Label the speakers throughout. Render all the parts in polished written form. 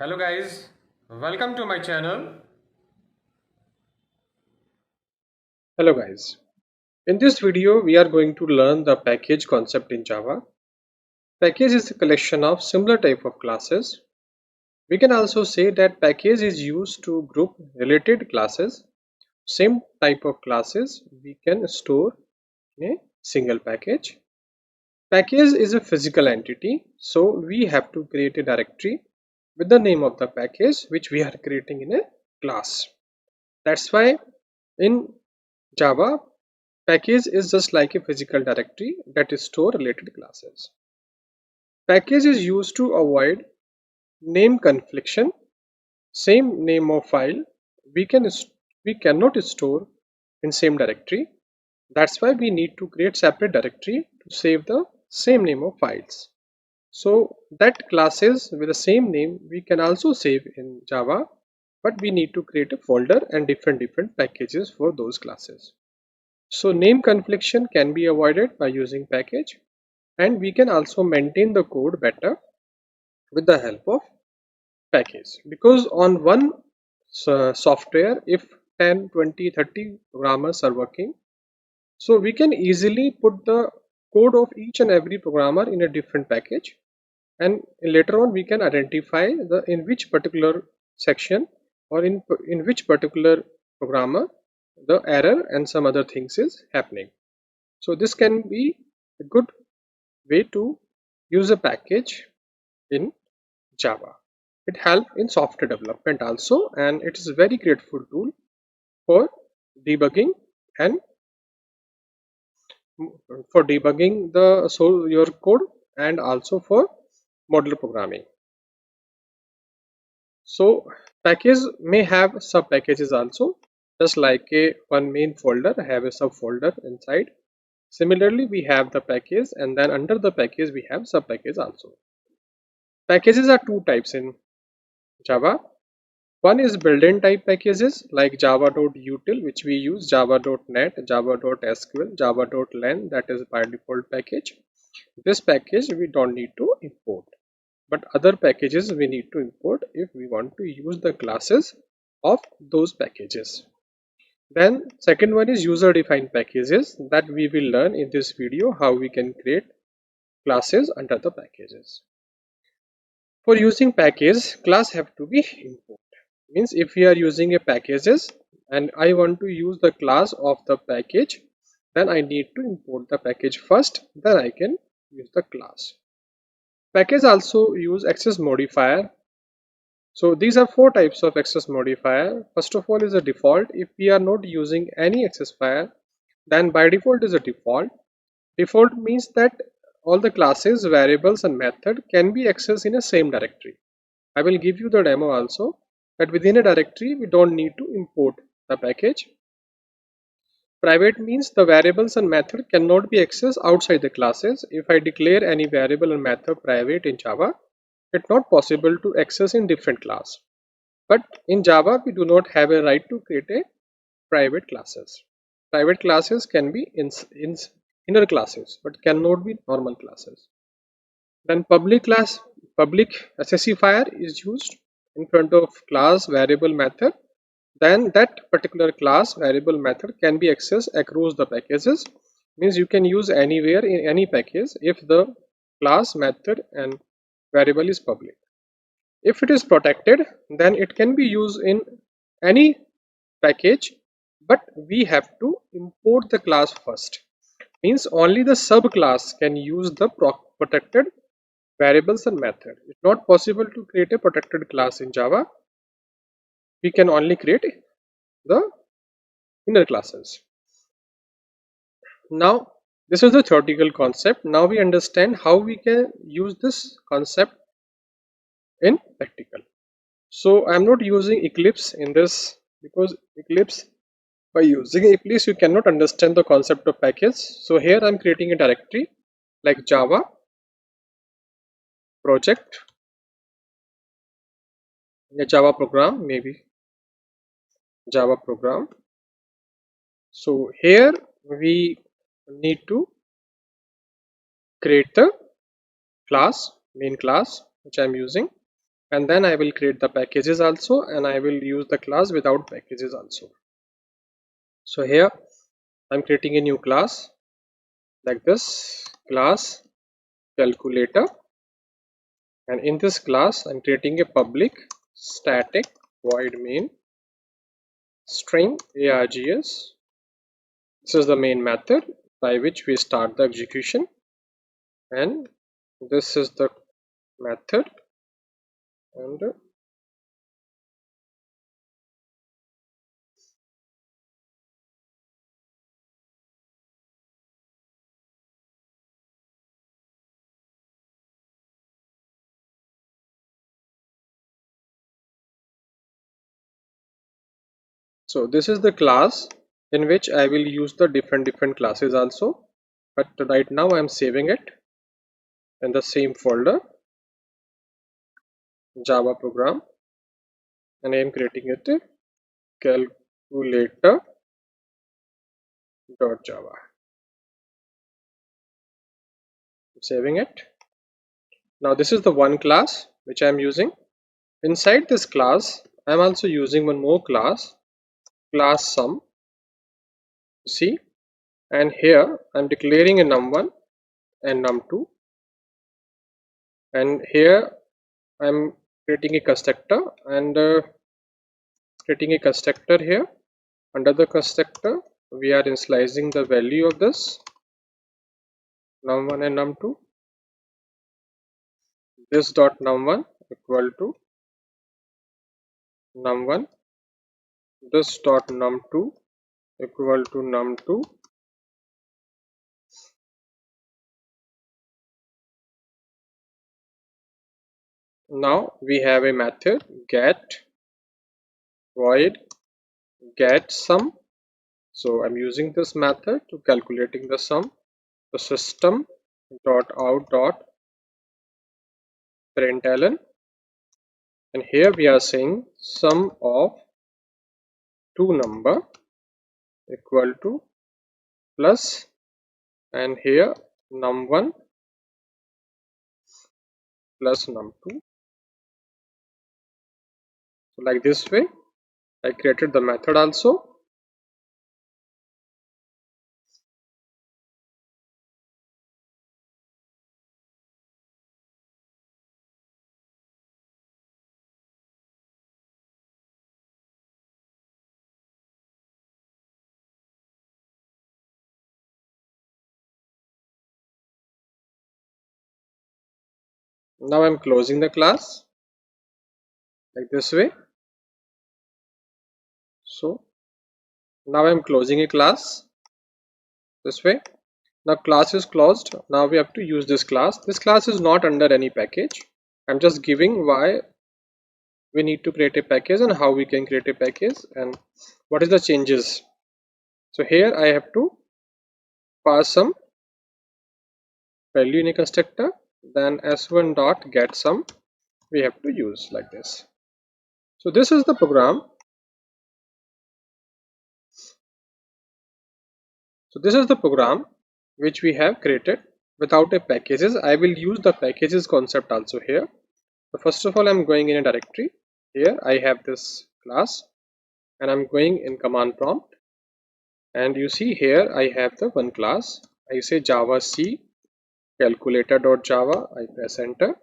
Speaker 1: Hello guys, welcome to my channel.
Speaker 2: Hello guys. In this video we are going to learn the package concept in Java. Package is a collection of similar type of classes. We can also say that package is used to group related classes. Same type of classes we can store in a single package. Package is a physical entity, so we have to create a directory with the name of the package which we are creating in a class. That's why in Java, package is just like a physical directory that store related classes. Package is used to avoid name confliction. Same name of file we cannot store in same directory. That's why we need to create separate directory to save the same name of files. So that classes with the same name we can also save in Java, but we need to create a folder and different packages for those classes. So name confliction can be avoided by using package, and we can also maintain the code better with the help of package, because on one software if 10, 20, 30 programmers are working, so we can easily put the code of each and every programmer in a different package, and later on we can identify the in which particular section or in which particular programmer the error and some other things is happening. So this can be a good way to use a package in Java. It helps in software development also, and it is a very grateful tool for debugging and your code, and also for modular programming. So package may have sub packages also, just like a one main folder have a subfolder inside. Similarly, we have the package, and then under the package we have sub package also. Packages are two types in Java. One is built-in type packages like java.util, which we use, java.net, java.sql, java.len, that is by default package. This package we don't need to import, but other packages we need to import if we want to use the classes of those packages. Then second one is user defined packages, that we will learn in this video how we can create classes under the packages. For using package, class have to be import. Means if we are using a packages and I want to use the class of the package, then I need to import the package first, then I can use the class. Package also use access modifier. So these are four types of access modifier. First of all is a default. If we are not using any access file, then by default is a default. Default means that all the classes, variables and method can be accessed in a same directory. I will give you the demo also, that within a directory we don't need to import the package. Private means the variables and method cannot be accessed outside the classes. If I declare any variable and method private in Java, it's not possible to access in different class. But in Java we do not have a right to create a private classes. Private classes can be inner classes but cannot be normal classes. Then public specifier is used in front of class variable method. Then that particular class variable method can be accessed across the packages. Means you can use anywhere in any package if the class method and variable is public. If it is protected, then it can be used in any package, but we have to import the class first. Means only the subclass can use the protected variables and method. It's not possible to create a protected class in Java. We can only create the inner classes. Now this is the theoretical concept. Now we understand how we can use this concept in practical. So I'm not using Eclipse in this, because Eclipse, by using Eclipse you cannot understand the concept of package. So here I'm creating a directory like Java project, a Java program, maybe Java program. So here we need to create the class, main class which I'm using, and then I will create the packages also, and I will use the class without packages also. So here I'm creating a new class like this, class calculator, and in this class I'm creating a public static void main string args. This is the main method by which we start the execution, and this is the method, and so this is the class in which I will use the different classes also, but right now I'm saving it in the same folder, Java program, and I am creating it calculator.java. Saving it. Now this is the one class which I am using. Inside this class I am also using one more class sum. See, and here I'm declaring a num1 and num2, and here I'm creating a constructor, and creating a constructor here. Under the constructor we are initializing the value of this num1 and num2. This dot num1 equal to num1, this dot num2 equal to num2. Now we have a method get void get sum. So I'm using this method to calculating the sum. The system dot out dot println, and here we are saying sum of two number equal to plus, and here num1 plus num2. So like this way I created the method also. Now I'm closing the class like this way. So now I'm closing a class this way. Now class is closed. Now we have to use this class. This class is not under any package. I'm just giving why we need to create a package and how we can create a package and what is the changes. So here I have to pass some value in a constructor, then s1 dot get sum we have to use like this. So this is the program. So this is the program which we have created without a packages. I will use the packages concept also here. So first of all I'm going in a directory. Here I have this class and I'm going in command prompt, and you see here I have the one class. I say java c calculator.java. I press enter,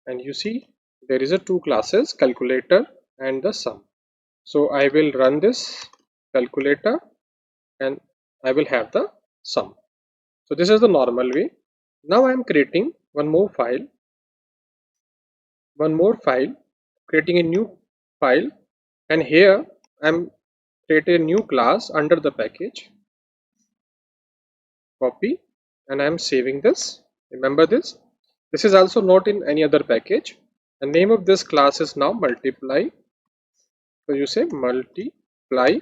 Speaker 2: and you see there is a two classes, calculator and the sum. So I will run this calculator and I will have the sum. So this is the normal way. Now I am creating one more file, creating a new file, and here I am creating a new class under the package, copy, and I am saving this. Remember this. This is also not in any other package. The name of this class is now multiply. So you say multiply,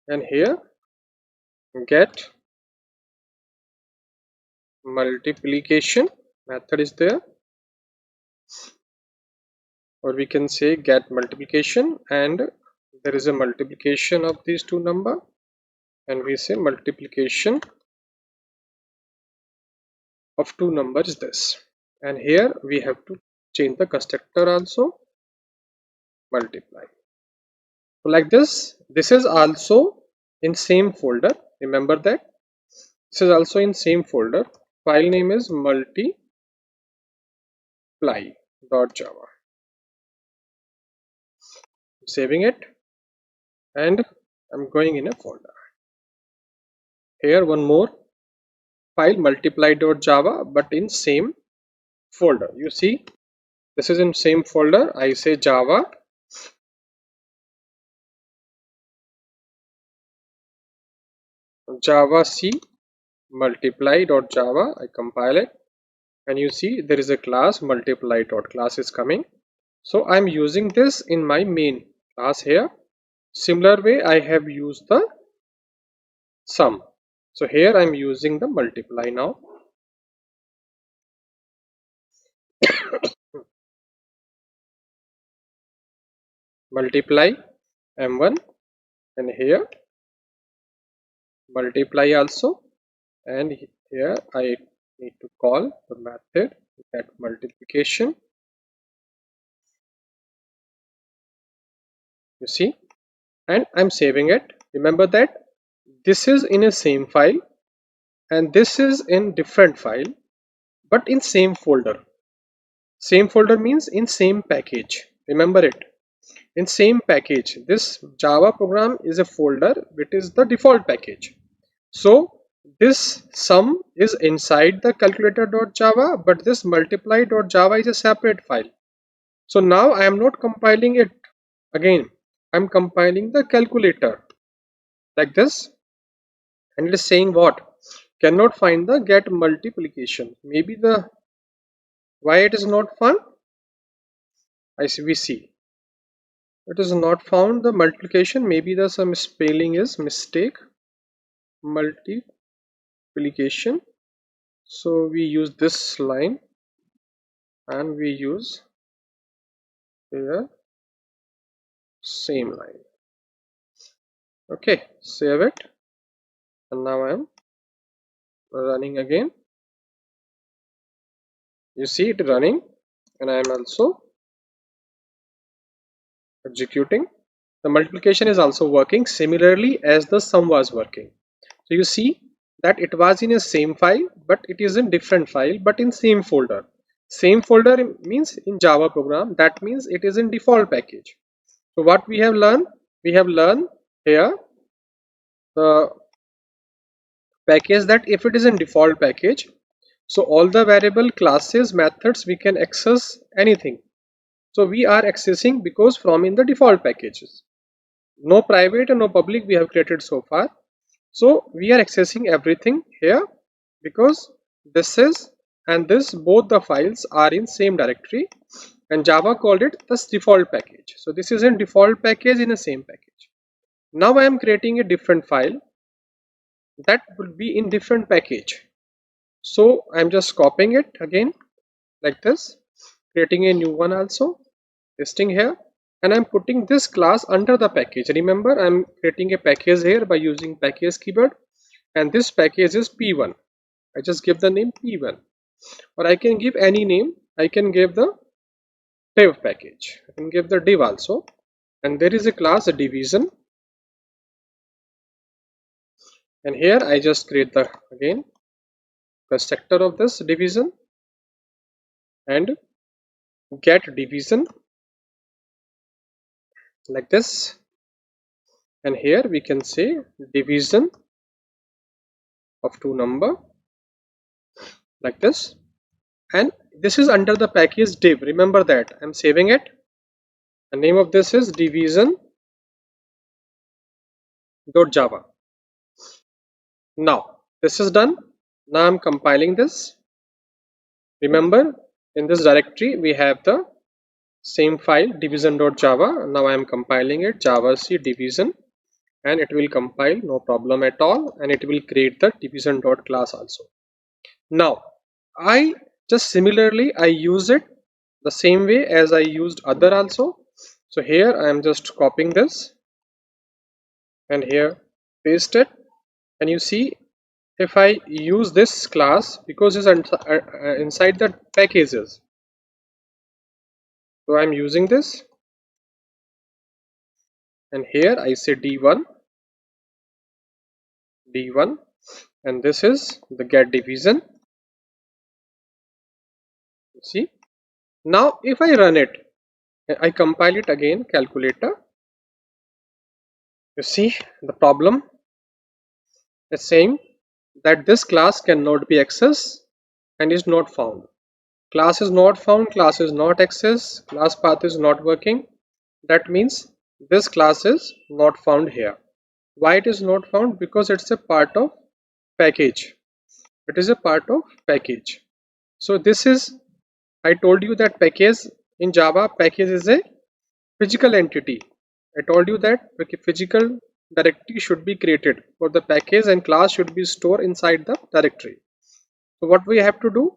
Speaker 2: and here get multiplication method is there, or we can say get multiplication, and there is a multiplication of these two number, and we say multiplication of two numbers is this. and here we have to change the constructor also, multiply. So like this is also in same folder. Remember that this is also in same folder. File name is multiply.java. Saving it, and I'm going in a folder. Here one more file, multiply.java, but in same folder. You see, this is in same folder. I say Java, Java C, multiply.java. I compile it, and you see there is a class multiply.class is coming. So I'm using this in my main class here. Similar way I have used the sum. So here I'm using the multiply now. Multiply m1, and here multiply also, and here I need to call the method that multiplication. You see, and I'm saving it. Remember that this is in a same file and this is in different file, but in same folder. Same folder means in same package. Remember it, in same package. This Java program is a folder which is the default package. So this sum is inside the calculator.java, but this multiply.java is a separate file. So now I am not compiling it again. I'm compiling the calculator like this, and it is saying what? Cannot find the get multiplication. Maybe the why it is not found? We see it is not found the multiplication. Maybe the some spelling is mistake. Multiplication. So we use this line and we use here same line. Okay, save it, and now I am running again. You see it running, and I am also executing. The multiplication is also working similarly as the sum was working. So you see that it was in a same file, but it is in different file, but in same folder. Same folder means in Java program, that means it is in default package. So what we have learned? We have learned here the package that if it is in default package, so all the variable, classes, methods, we can access anything. So we are accessing because from in the default packages. No private and no public we have created so far. So we are accessing everything here because this is and this both the files are in same directory, and Java called it the default package. So this is in default package in a same package. Now I am creating a different file that will be in different package. So I'm just copying it again like this, creating a new one also, pasting here, and I'm putting this class under the package. Remember, I'm creating a package here by using package keyword, and this package is P1. I just give the name P1, or I can give any name. I can give the div package. I can give the div also, and there is a class a division, and here I just create the again constructor of this division and get division like this, and here we can say division of two number like this, and this is under the package div. Remember that. I'm saving it. The name of this is division.java. Now this is done. Now I'm compiling this. Remember, in this directory we have the same file division.java. Now I am compiling it, Java C division, and it will compile, no problem at all, and it will create the division.class also. Now I just similarly I use it the same way as I used other also. So here I am just copying this and here paste it, and you see if I use this class because it's inside the packages, so I'm using this, and here I say d1, and this is the get division. See, now if I run it, I compile it again, calculator, you see the problem is saying that this class cannot be accessed and is not found. Class is not found, class is not accessed, class path is not working. That means this class is not found here. Why it is not found? Because it's a part of package. It is a part of package. So this is, I told you that package in Java, package is a physical entity. I told you that physical directory should be created for the package and class should be stored inside the directory. So what we have to do?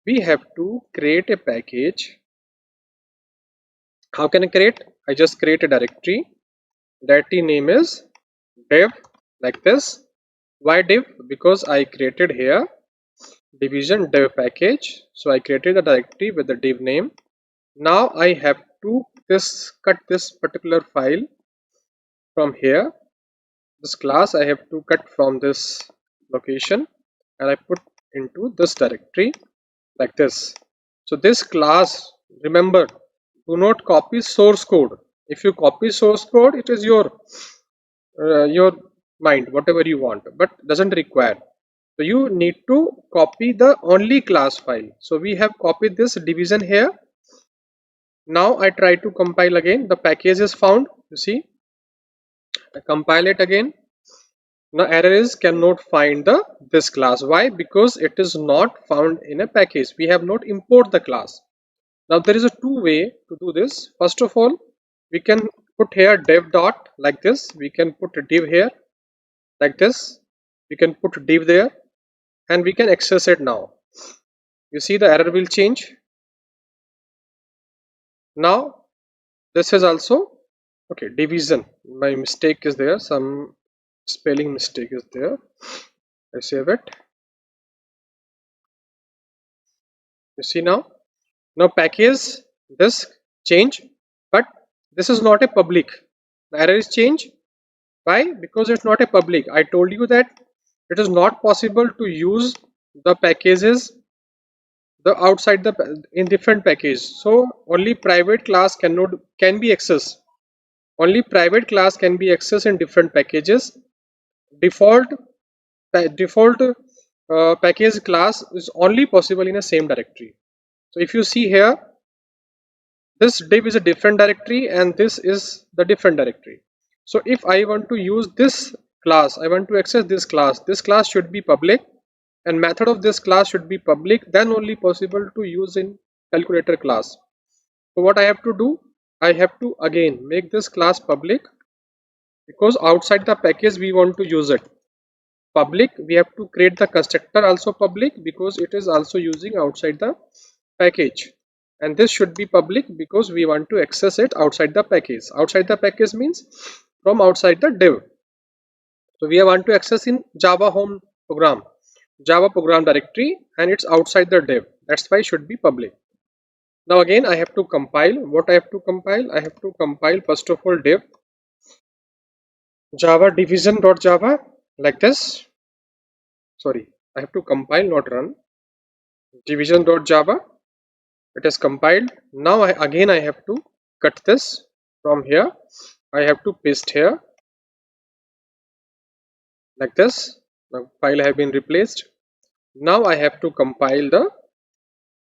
Speaker 2: We have to create a package. How can I create? I just create a directory. Directory name is div, like this. Why div? Because I created here division div package. So I created a directory with the div name. Now I have to cut this particular file from here. This class I have to cut from this location and I put into this directory like this. So this class, remember, do not copy source code. If you copy source code, it is your mind, whatever you want, but doesn't require. So you need to copy the only class file. So we have copied this division here. Now I try to compile again. The package is found. You see, I compile it again. Now error is cannot find the this class. Why? Because it is not found in a package. We have not import the class. Now there is a two way to do this. First of all, we can put here div dot like this. We can put a div here like this. We can put div there and we can access it now. You see the error will change. Now this is also okay. Division. My mistake is there. Some spelling mistake is there. I save it. You see now. Now package this change, but this is not a public. The error is change. Why? Because it's not a public. I told you that it is not possible to use the packages the outside the in different package. So only private class can be accessed. Only private class can be accessed in different packages. Default package class is only possible in a same directory. So if you see here, this div is a different directory and this is the different directory. So if I want to use this class, I want to access this class should be public and method of this class should be public, then only possible to use in calculator class. So what I have to do, I have to again make this class public because outside the package we want to use it. Public, we have to create the constructor also public because it is also using outside the package, and this should be public because we want to access it outside the package. Outside the package means from outside the div. So we want to access in Java home program, Java program directory, and it's outside the div. That's why it should be public. Now again I have to compile. What I have to compile? I have to compile first of all div java division.java like this. Sorry, I have to compile, not run. Division.java. It is compiled. Now again I have to cut this from here. I have to paste here like this. The file have been replaced. Now I have to compile the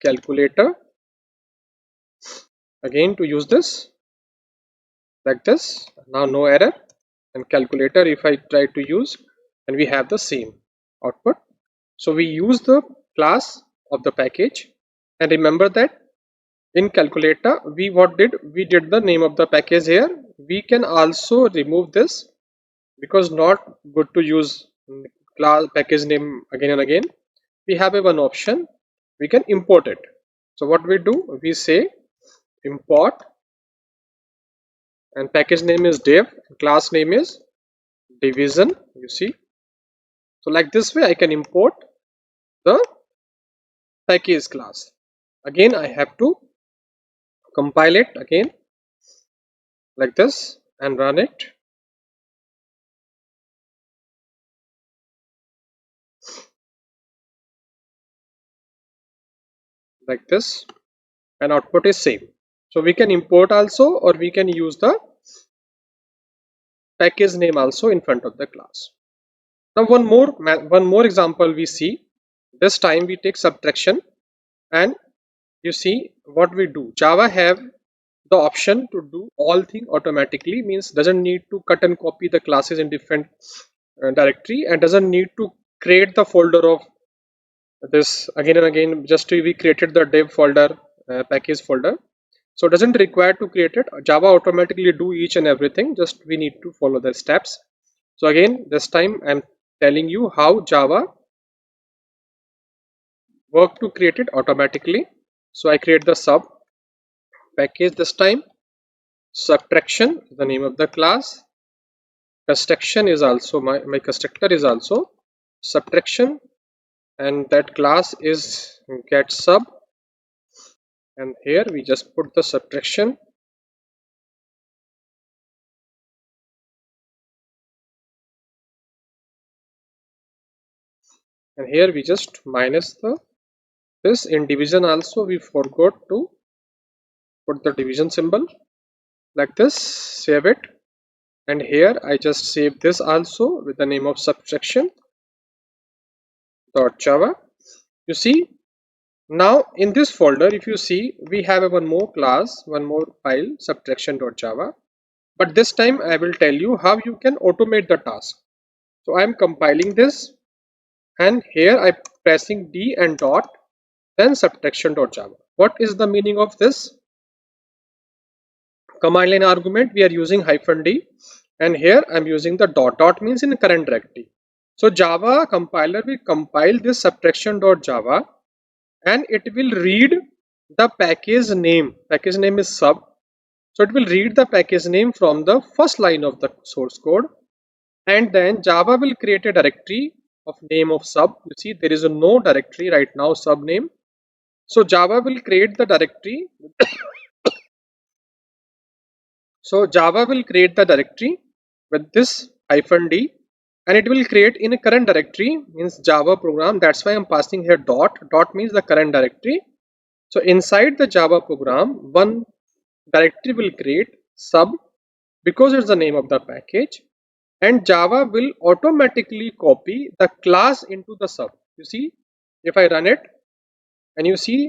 Speaker 2: calculator again to use this like this. Now no error, and calculator if I try to use, and we have the same output. So we use the class of the package, and remember that in calculator we did the name of the package here. We can also remove this because not good to use class package name again and again. We have a one option, we can import it. So what we do, we say import, and package name is div, class name is division. You see, So like this way I can import the package class. Again I have to compile it again like this and run it. Like this, and output is same. So we can import also, or we can use the package name also in front of the class. Now one more example we see. This time we take subtraction, and you see what we do. Java have the option to do all thing automatically, means doesn't need to cut and copy the classes in different directory, and doesn't need to create the folder of this again and again. Just to we created the dev folder, package folder, so it doesn't require to create it. Java automatically do each and everything, just we need to follow the steps. So again this time I'm telling you how Java work to create it automatically. So I create the sub package this time. Subtraction is the name of the class. Construction is also my constructor is also subtraction, and that class is get sub, and here we just put the subtraction, and here we just minus the this. In division also we forgot to put the division symbol like this. Save it, and here I just save this also with the name of subtraction dot java. You see, now in this folder if you see we have one more class, one more file, subtraction dot java. But this time I will tell you how you can automate the task. So I am compiling this, and here I pressing D and dot, then subtraction dot java. What is the meaning of this? Command line argument we are using -d, and here I'm using the dot. Dot means in current directory. So Java compiler will compile this subtraction dot java, and it will read the package name. Package name is sub. So it will read the package name from the first line of the source code, and then Java will create a directory of name of sub. You see there is a no directory right now, sub name. So Java will create the directory. So Java will create the directory with this -d, and it will create in a current directory, means Java program. That's why I'm passing here dot. Dot means the current directory. So inside the Java program, one directory will create sub, because it's the name of the package, and Java will automatically copy the class into the sub. You see, if I run it, and you see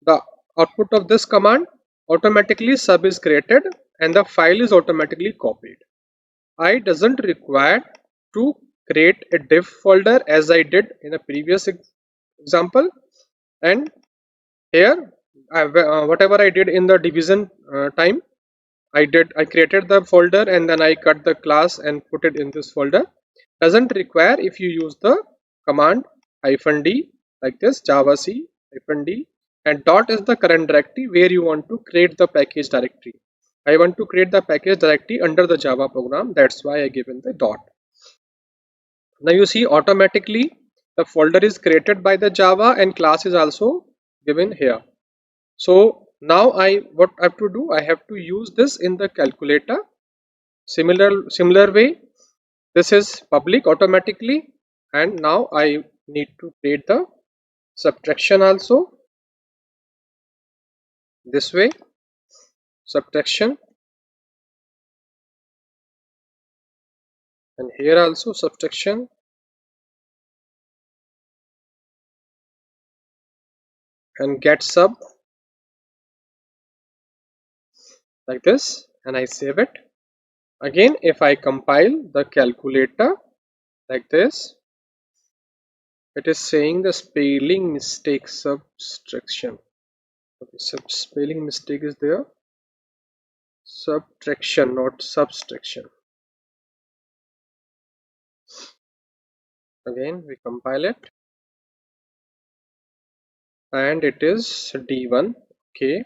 Speaker 2: the output of this command, automatically sub is created and the file is automatically copied. I doesn't require to create a div folder as I did in a previous example, and here whatever I did in the division time, I created the folder and then I cut the class and put it in this folder. Doesn't require if you use the command -d like this, java c -d, and dot is the current directory where you want to create the package directory. I want to create the package directory under the Java program, that's why I given the dot. Now you see automatically the folder is created by the Java and class is also given here. So now what I have to do, I have to use this in the calculator. Similar way, this is public automatically, and now I need to create the subtraction also this way, subtraction, and here also subtraction, and get sub like this, and I save it. Again if I compile the calculator like this, it is saying the spelling mistake subtraction. Okay, spelling mistake is there, subtraction not subtraction. Again we compile it, and it is D1. Okay,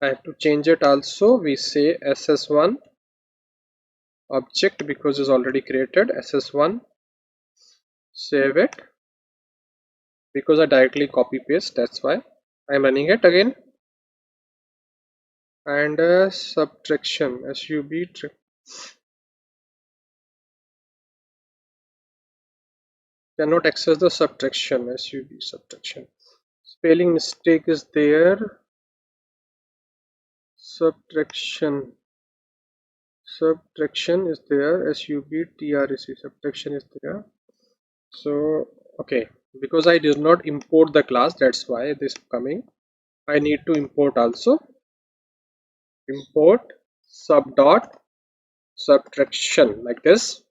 Speaker 2: I have to change it also. We say SS1 object because it's already created, SS1 save it, because I directly copy paste, that's why I'm running it again. And subtraction sub cannot access the subtraction subtraction. Spelling mistake is there. Subtraction is there. subtrac subtraction is there. So okay, because I did not import the class, that's why this coming. I need to import also. Import sub dot subtraction, like this.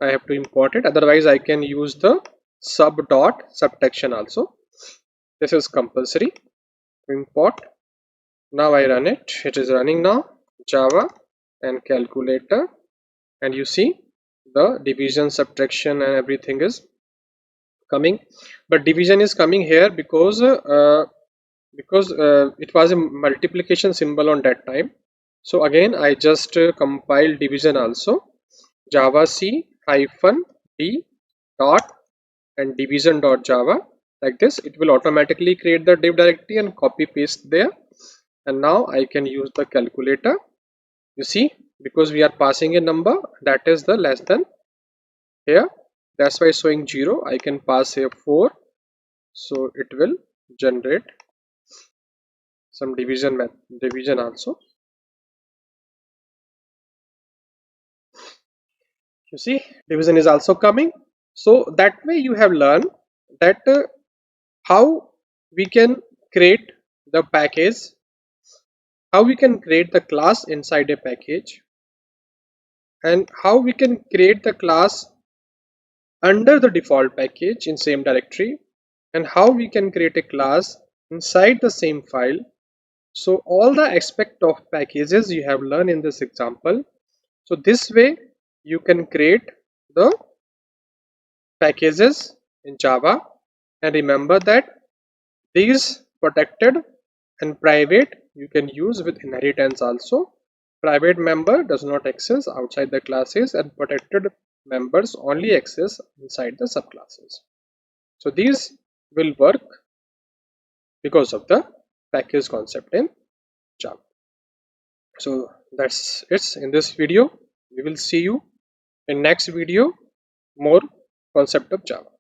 Speaker 2: I have to import it, otherwise I can use the sub dot subtraction also. This is compulsory to import. Now I run it. It is running now. Java and calculator, and you see the division, subtraction and everything is coming. But division is coming here because it was a multiplication symbol on that time. So again I just compile division also. Java C hyphen D dot and division dot Java, like this. It will automatically create the div directory and copy paste there. And now I can use the calculator. You see, because we are passing a number that is the less than here, that's why showing 0. I can pass here 4, so it will generate some division also. You see, division is also coming. So that way you have learned that how we can create the package, how we can create the class inside a package, and how we can create the class under the default package in same directory, and how we can create a class inside the same file. So all the aspect of packages you have learned in this example. So this way you can create the packages in Java, and remember that these protected and private you can use with inheritance also. Private member does not access outside the classes, and protected members only access inside the subclasses. So these will work because of the package concept in Java. So that's it in this video. We will see you in next video, more concept of Java.